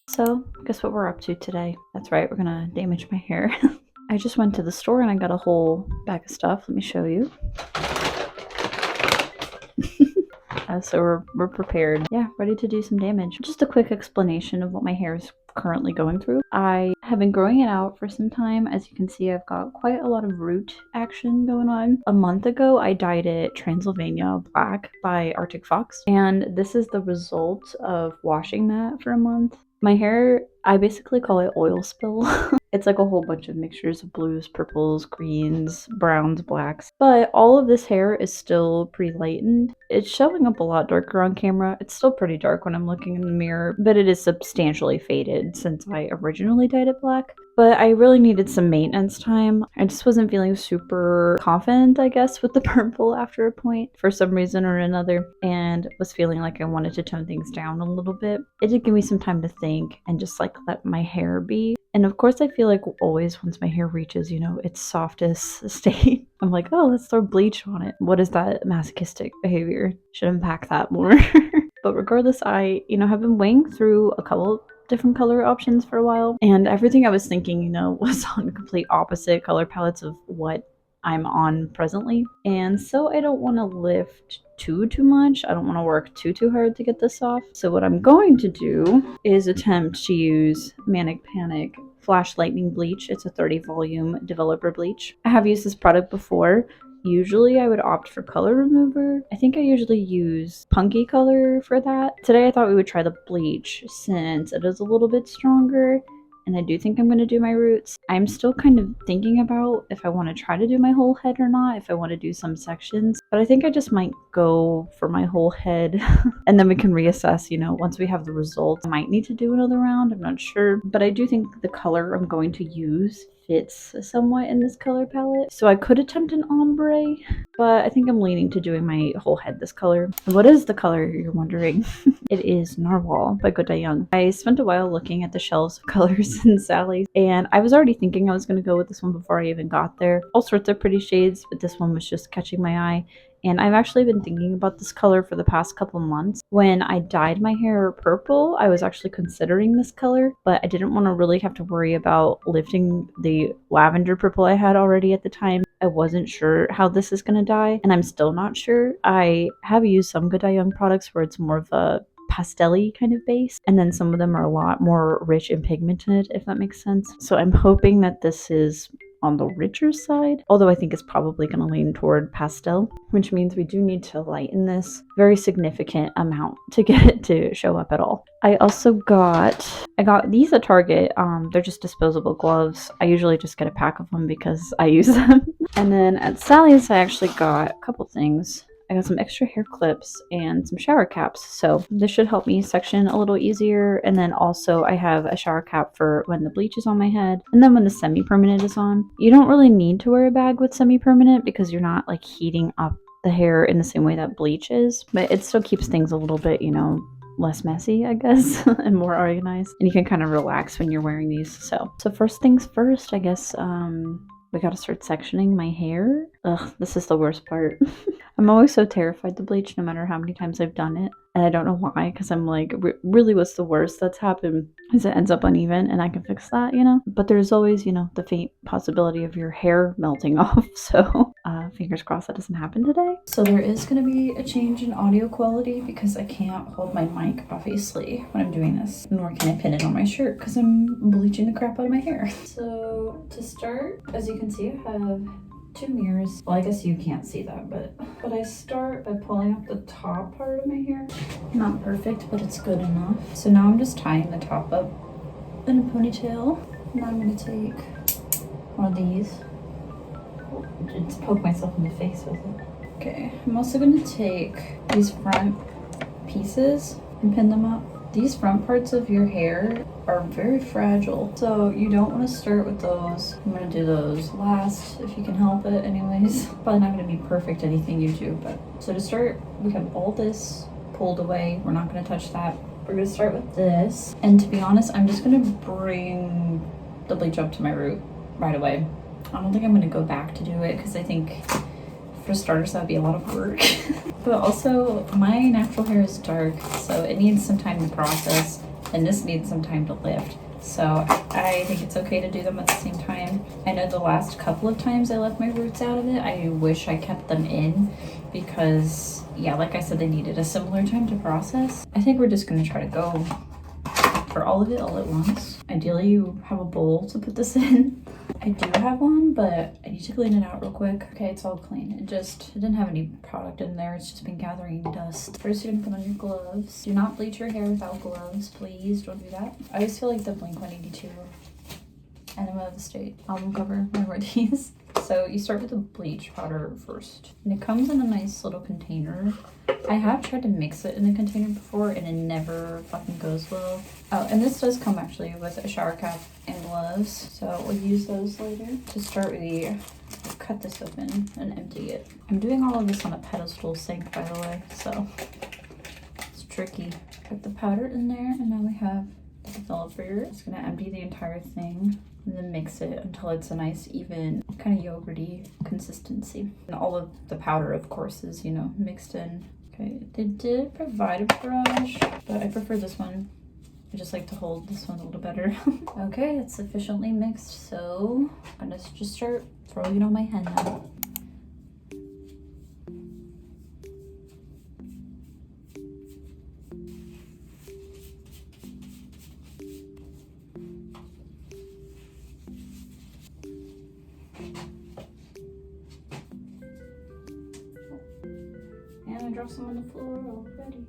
So, guess what we're up to today? That's right, we're gonna damage my hair. I just went to the store and I got a whole bag of stuff. Let me show you. So we're prepared. Yeah, ready to do some damage. Just a quick explanation of what my hair is currently going through. I have been growing it out for some time. As you can see, I've got quite a lot of root action going on. A month ago, I dyed it Transylvania black by Arctic Fox, and this is the result of washing that for a month. My hair, I basically call it oil spill. It's like a whole bunch of mixtures of blues, purples, greens, browns, blacks. But all of this hair is still pretty lightened. It's showing up a lot darker on camera. It's still pretty dark when I'm looking in the mirror, but it is substantially faded since I originally dyed it black. But I really needed some maintenance time. I just wasn't feeling super confident, I guess, with the purple after a point for some reason or another, and was feeling like I wanted to tone things down a little bit. It did give me some time to think and just like let my hair be. And of course, I feel like always once my hair reaches, its softest state, I'm like, oh, let's throw bleach on it. What is that masochistic behavior? Should unpack that more. But regardless, I, have been weighing through a couple different color options for a while, and everything I was thinking, was on complete opposite color palettes of what I'm on presently. And so I don't want to lift too much. I don't want to work too hard to get this off. So what I'm going to do is attempt to use Manic Panic Flash Lightning Bleach. It's a 30 volume developer bleach. I have used this product before. Usually I would opt for color remover. I think I usually use punky color for that. Today I thought we would try the bleach since it is a little bit stronger, and I do think I'm going to do my roots. I'm still kind of thinking about if I want to try to do my whole head or not, if I want to do some sections, but I think I just might go for my whole head and then we can reassess, once we have the results. I might need to do another round, I'm not sure, but I do think the color I'm going to use fits somewhat in this color palette. So I could attempt an ombre, but I think I'm leaning to doing my whole head this color. What is the color, you're wondering? It is Narwhal by Gooddyeyoung. I spent a while looking at the shelves of colors in Sally's, and I was already thinking I was going to go with this one before I even got there. All sorts of pretty shades, but this one was just catching my eye. And I've actually been thinking about this color for the past couple months. When I dyed my hair purple, I was actually considering this color, but I didn't want to really have to worry about lifting the lavender purple I had already at the time. I wasn't sure how this is going to dye, and I'm still not sure. I have used some Gooddyeyoung products where it's more of a pastel-y kind of base, and then some of them are a lot more rich and pigmented, if that makes sense. So I'm hoping that this is on the richer side, although I think it's probably going to lean toward pastel, which means we do need to lighten this very significant amount to get it to show up at all. I got these at Target. They're just disposable gloves. I usually just get a pack of them because I use them. And then at Sally's, I actually got a couple things. I got some extra hair clips and some shower caps, so this should help me section a little easier. And then also I have a shower cap for when the bleach is on my head, and then when the semi-permanent is on. You don't really need to wear a bag with semi-permanent because you're not like heating up the hair in the same way that bleach is, but it still keeps things a little bit, less messy, I guess, and more organized. And you can kind of relax when you're wearing these. So first things first, I guess, we gotta start sectioning my hair. Ugh, this is the worst part. I'm always so terrified to bleach no matter how many times I've done it. And I don't know why, because I'm like, really what's the worst that's happened is it ends up uneven and I can fix that, But there's always, the faint possibility of your hair melting off. So fingers crossed that doesn't happen today. So there is going to be a change in audio quality because I can't hold my mic, obviously, when I'm doing this. Nor can I pin it on my shirt because I'm bleaching the crap out of my hair. So to start, as you can see, I have 2 mirrors. Well, I guess you can't see that, but I start by pulling up the top part of my hair. Not perfect, but it's good enough. So now I'm just tying the top up in a ponytail. Now I'm gonna take one of these. Just poke myself in the face with it. Okay, I'm also gonna take these front pieces and pin them up. These front parts of your hair are very fragile, so you don't want to start with those. I'm going to do those last if you can help it anyways. Probably not going to be perfect anything you do, but so to start, we have all this pulled away. We're not going to touch that. We're going to start with this, and to be honest, I'm just going to bring the bleach up to my root right away. I don't think I'm going to go back to do it because I think for starters that'd be a lot of work. But also my natural hair is dark, so it needs some time to process. and this needs some time to lift. So I think it's okay to do them at the same time. I know the last couple of times I left my roots out of it, I wish I kept them in because, yeah, like I said, they needed a similar time to process. I think we're just gonna try to go for all of it all at once. Ideally, you have a bowl to put this in. I do have one, but I need to clean it out real quick. Okay, it's all clean. It didn't have any product in there. It's just been gathering dust. First, you're gonna put on your gloves. Do not bleach your hair without gloves. Please don't do that. I always feel like the Blink-182 Enema of the State album cover were these. So you start with the bleach powder first. And it comes in a nice little container. I have tried to mix it in a container before and it never fucking goes well. Oh, and this does come actually with a shower cap and gloves. So we'll use those later. To start, we cut this open and empty it. I'm doing all of this on a pedestal sink, by the way, so it's tricky. Put the powder in there and now we have the developer. It's gonna empty the entire thing and then mix it until it's a nice even kind of yogurty consistency. And all of the powder, of course, is, you know, mixed in. Okay, they did provide a brush, but I prefer this one. I just like to hold this one a little better. Okay, it's sufficiently mixed, so I'm gonna just start throwing it on my hand now. And I dropped some on the floor already.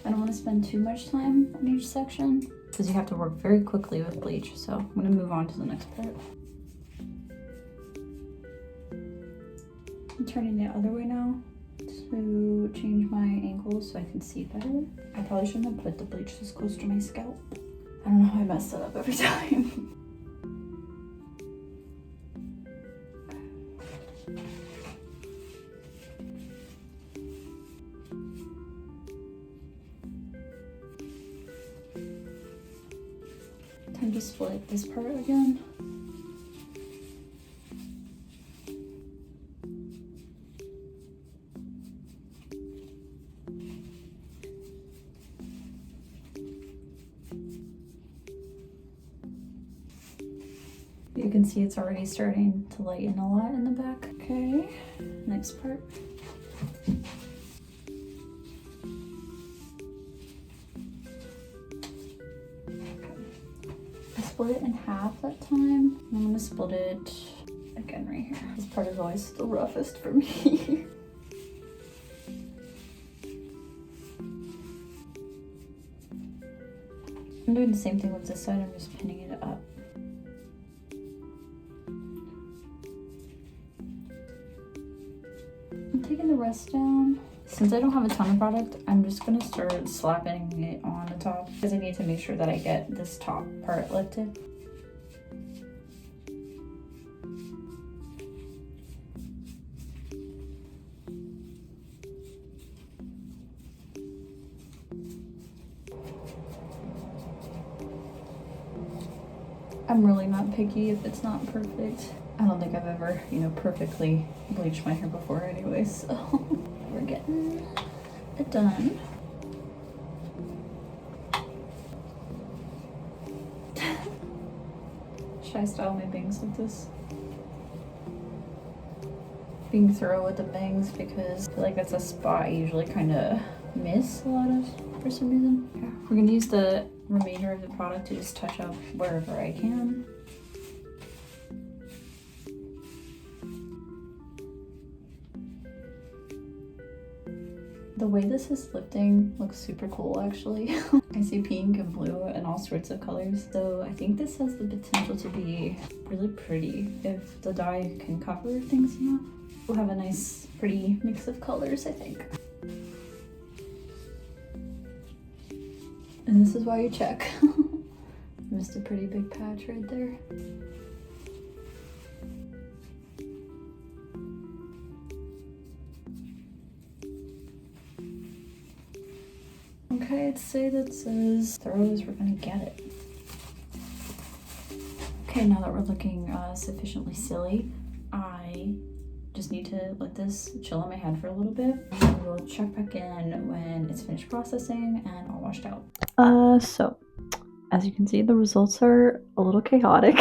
I don't want to spend too much time on each section because you have to work very quickly with bleach. So I'm going to move on to the next part. I'm turning the other way now to change my angle so I can see better. I probably shouldn't have put the bleach this close to my scalp. I don't know how I mess that up every time. Time to split this part again. You can see it's already starting to lighten a lot in the back. Okay, next part. Split it in half that time. I'm gonna split it again right here. This part is always the roughest for me. I'm doing the same thing with this side. I'm just pinning it up. I'm taking the rest down. Since I don't have a ton of product, I'm just gonna start slapping it on the top because I need to make sure that I get this top part lifted. I'm really not picky if it's not perfect. I don't think I've ever, you know, perfectly bleached my hair before anyway, so we're getting it done. Should I style my bangs like this? Being thorough with the bangs because I feel like that's a spot I usually kind of miss a lot of for some reason. Yeah. We're gonna use the remainder of the product to just touch up wherever I can. The way this is lifting looks super cool actually. I see pink and blue and all sorts of colors. So I think this has the potential to be really pretty if the dye can cover things enough. We'll have a nice pretty mix of colors, I think. And this is why you check. Missed a pretty big patch right there. Okay, I'd say that says thorough as we're gonna get it. Okay, now that we're looking sufficiently silly, I just need to let this chill on my head for a little bit. will check back in when it's finished processing and all washed out. So as you can see, the results are a little chaotic.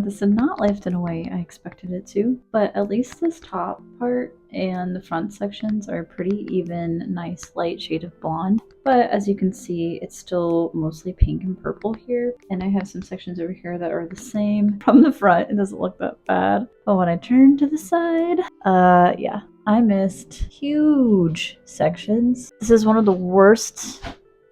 This did not lift in a way I expected it to, but at least this top part and the front sections are pretty even, nice light shade of blonde. But as you can see, it's still mostly pink and purple here. And I have some sections over here that are the same. From the front, it doesn't look that bad. But when I turn to the side, yeah, I missed huge sections. This is one of the worst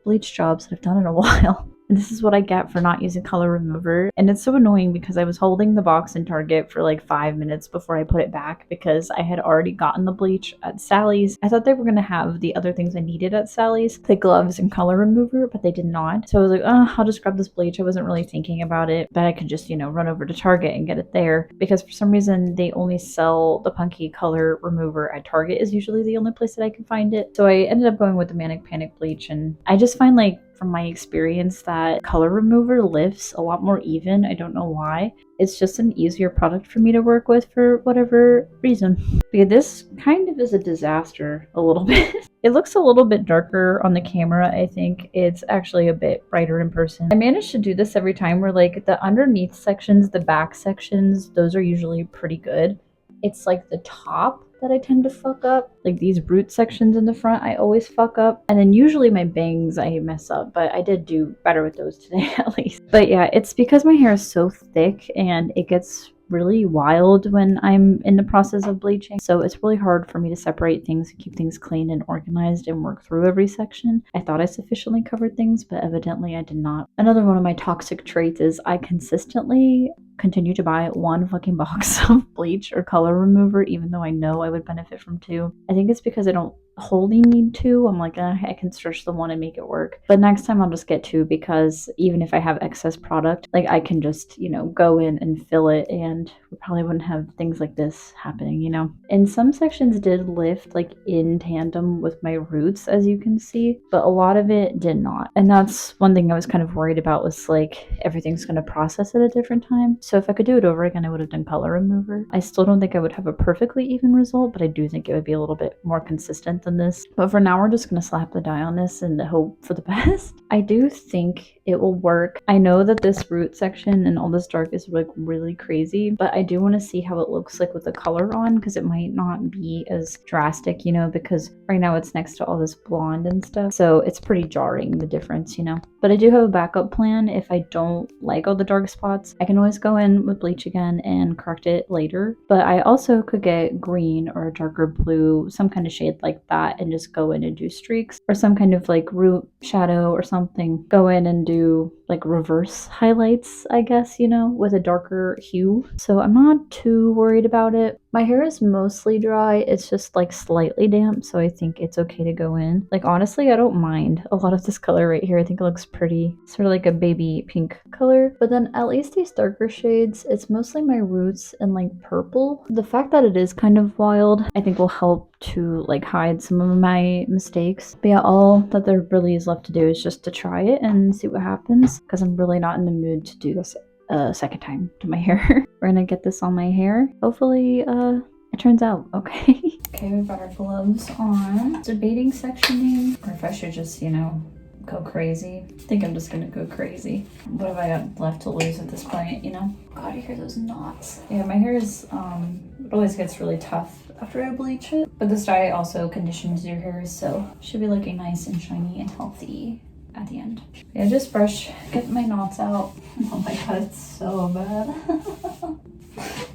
bleach jobs that I've done in a while. And this is what I get for not using color remover. And it's so annoying because I was holding the box in Target for like 5 minutes before I put it back because I had already gotten the bleach at Sally's. I thought they were going to have the other things I needed at Sally's, the gloves and color remover, but they did not. So I was like, oh, I'll just grab this bleach. I wasn't really thinking about it, but I could just, you know, run over to Target and get it there because for some reason they only sell the Punky color remover at Target is usually the only place that I can find it. So I ended up going with the Manic Panic bleach, and I just find like from my experience that color remover lifts a lot more even. I don't know why. It's just an easier product for me to work with for whatever reason. Because this kind of is a disaster a little bit. It looks a little bit darker on the camera. I think it's actually a bit brighter in person. I managed to do this every time where like the underneath sections, the back sections, those are usually pretty good. It's like the top that I tend to fuck up. Like these root sections in the front, I always fuck up. And then usually my bangs, I mess up, but I did do better with those today at least. But yeah, it's because my hair is so thick and it gets really wild when I'm in the process of bleaching. So it's really hard for me to separate things and keep things clean and organized and work through every section. I thought I sufficiently covered things, but evidently I did not. Another one of my toxic traits is I consistently continue to buy one fucking box of bleach or color remover, even though I know I would benefit from two. I think it's because I don't wholly need two. I'm like, I can stretch the one and make it work. But next time I'll just get two because even if I have excess product, like I can just, you know, go in and fill it and we probably wouldn't have things like this happening, you know. And some sections did lift like in tandem with my roots, as you can see, but a lot of it did not. And that's one thing I was kind of worried about was like everything's going to process at a different time. So if I could do it over again, I would have done color remover. I still don't think I would have a perfectly even result, but I do think it would be a little bit more consistent than this. But for now, we're just going to slap the dye on this and hope for the best. I do think it will work. I know that this root section and all this dark is like really crazy, but I do want to see how it looks like with the color on because it might not be as drastic, you know, because right now it's next to all this blonde and stuff. So it's pretty jarring, the difference, you know. But I do have a backup plan. If I don't like all the dark spots, I can always go in with bleach again and correct it later. But I also could get green or a darker blue, some kind of shade like that, and just go in and do streaks or some kind of like root shadow or something. Go in and do like reverse highlights, I guess, you know, with a darker hue. So I'm not too worried about it. My hair is mostly dry. It's just like slightly damp, so I think it's okay to go in. Like honestly, I don't mind a lot of this color right here. I think it looks pretty, sort of like a baby pink color. But then at least these darker shades, it's mostly my roots and like purple. The fact that it is kind of wild, I think will help to like hide some of my mistakes. But yeah, all that there really is left to do is just to try it and see what happens because I'm really not in the mood to do this a second time to my hair. We're gonna get this on my hair. Hopefully it turns out okay. Okay, we've got our gloves on. Debating sectioning or if I should just, you know, go crazy. I think I'm just gonna go crazy. What have I got left to lose at this point, you know? God, you hear those knots. Yeah, my hair is it always gets really tough after I bleach it. But this dye also conditions your hair, so it should be looking nice and shiny and healthy at the end. Yeah, just brush, get my knots out. Oh my god, it's so bad.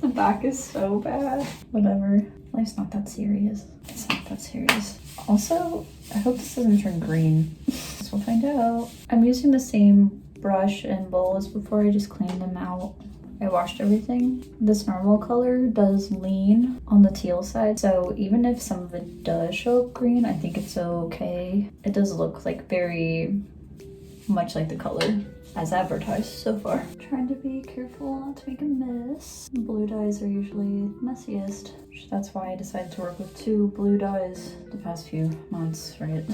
The back is so bad. Whatever. Life's not that serious. It's not that serious. Also, I hope this doesn't turn green. Guess we'll find out. I'm using the same brush and bowl as before. I just cleaned them out. I washed everything. This narwhal color does lean on the teal side, so even if some of it does show up green, I think it's okay. It does look like very much like the color as advertised so far. Trying to be careful not to make a mess. Blue dyes are usually messiest. That's why I decided to work with 2 blue dyes the past few months, right?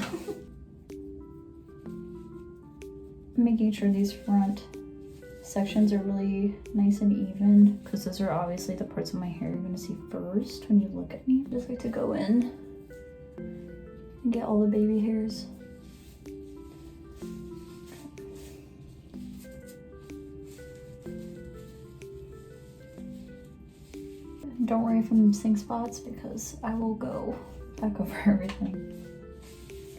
Making sure these front sections are really nice and even because those are obviously the parts of my hair you're going to see first when you look at me. I just like to go in get all the baby hairs. Don't worry if I'm missing spots because I will go back over everything.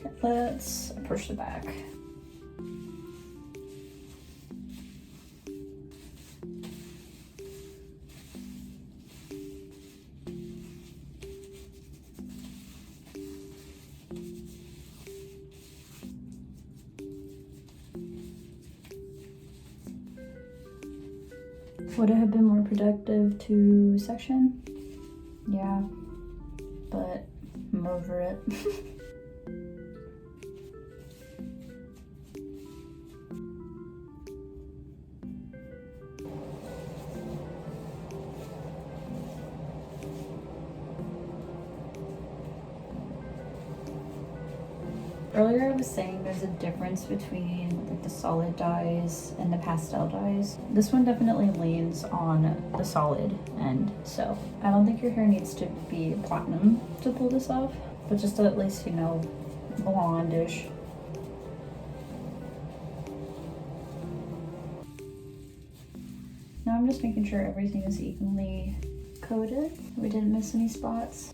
Okay, let's push the back. Would it have been more productive to section? Yeah, but I'm over it. Earlier I was saying there's a difference between like the solid dyes and the pastel dyes. This one definitely leans on the solid end, so I don't think your hair needs to be platinum to pull this off, but just at least, you know, blondish. Now I'm just making sure everything is evenly coated. We didn't miss any spots.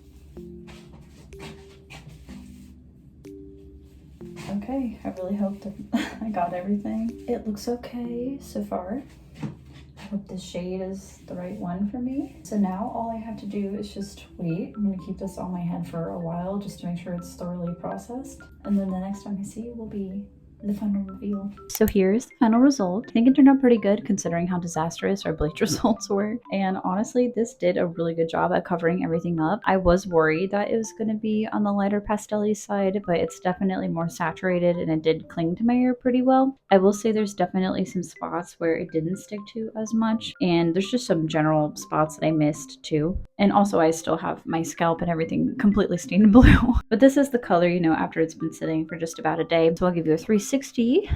Okay, I really hope that I got everything. It looks okay so far. I hope this shade is the right one for me. So now all I have to do is just wait. I'm gonna keep this on my head for a while just to make sure it's thoroughly processed. And then the next time I see you will be the final reveal. So here's the final result. I think it turned out pretty good considering how disastrous our bleach results were. And honestly, this did a really good job at covering everything up. I was worried that it was going to be on the lighter pastel-y side, but it's definitely more saturated and it did cling to my hair pretty well. I will say there's definitely some spots where it didn't stick to as much, and there's just some general spots that I missed too. And also I still have my scalp and everything completely stained blue. But this is the color, you know, after it's been sitting for just about a day. So I'll give you a 360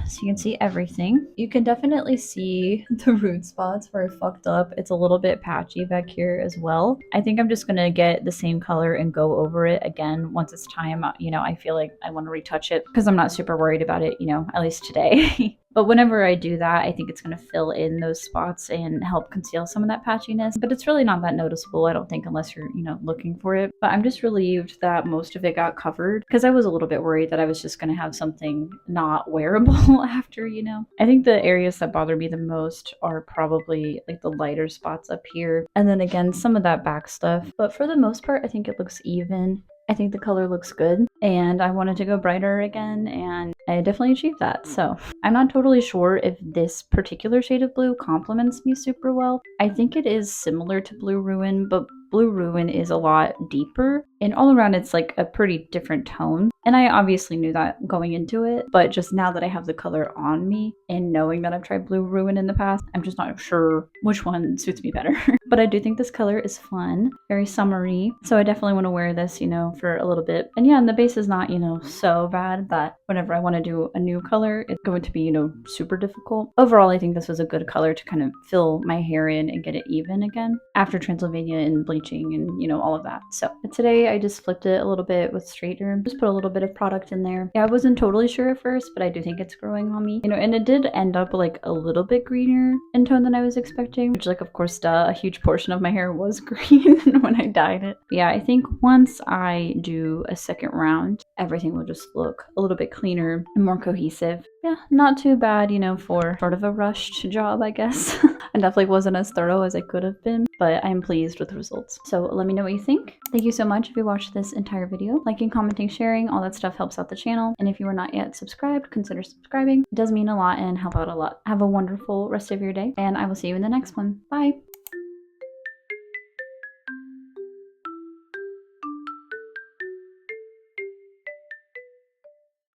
so you can see everything. You can definitely see the root spots where I fucked up. It's a little bit patchy back here as well. I think I'm just gonna get the same color and go over it again once it's time. You know, I feel like I want to retouch it because I'm not super worried about it, you know, at least today. But whenever I do that, I think it's going to fill in those spots and help conceal some of that patchiness. But it's really not that noticeable, I don't think, unless you're, you know, looking for it. But I'm just relieved that most of it got covered because I was a little bit worried that I was just going to have something not wearable after, you know. I think the areas that bother me the most are probably like the lighter spots up here. And then again, some of that back stuff. But for the most part, I think it looks even. I think the color looks good and I wanted to go brighter again and I definitely achieved that. So I'm not totally sure if this particular shade of blue complements me super well. I think it is similar to Blue Ruin, but Blue Ruin is a lot deeper and all around it's like a pretty different tone. And I obviously knew that going into it, but just now that I have the color on me and knowing that I've tried Blue Ruin in the past, I'm just not sure which one suits me better. But I do think this color is fun, very summery. So I definitely want to wear this, you know, for a little bit. And yeah, and the base is not, you know, so bad that whenever I want to do a new color, it's going to be, you know, super difficult. Overall, I think this was a good color to kind of fill my hair in and get it even again after Transylvania and bleaching and, you know, all of that. So today I just flipped it a little bit with straighter, just put a little bit of product in there. Yeah, I wasn't totally sure at first, but I do think it's growing on me, you know, and it did end up like a little bit greener in tone than I was expecting, which like, of course, a huge portion of my hair was green when I dyed it. But yeah, I think once I do a second round, everything will just look a little bit cleaner and more cohesive. Yeah, not too bad, you know, for sort of a rushed job, I guess. I definitely wasn't as thorough as I could have been, but I'm pleased with the results. So let me know what you think. Thank you so much if you watched this entire video. Liking, commenting, sharing, all that stuff helps out the channel. And if you are not yet subscribed, consider subscribing. It does mean a lot and help out a lot. Have a wonderful rest of your day, and I will see you in the next one. Bye!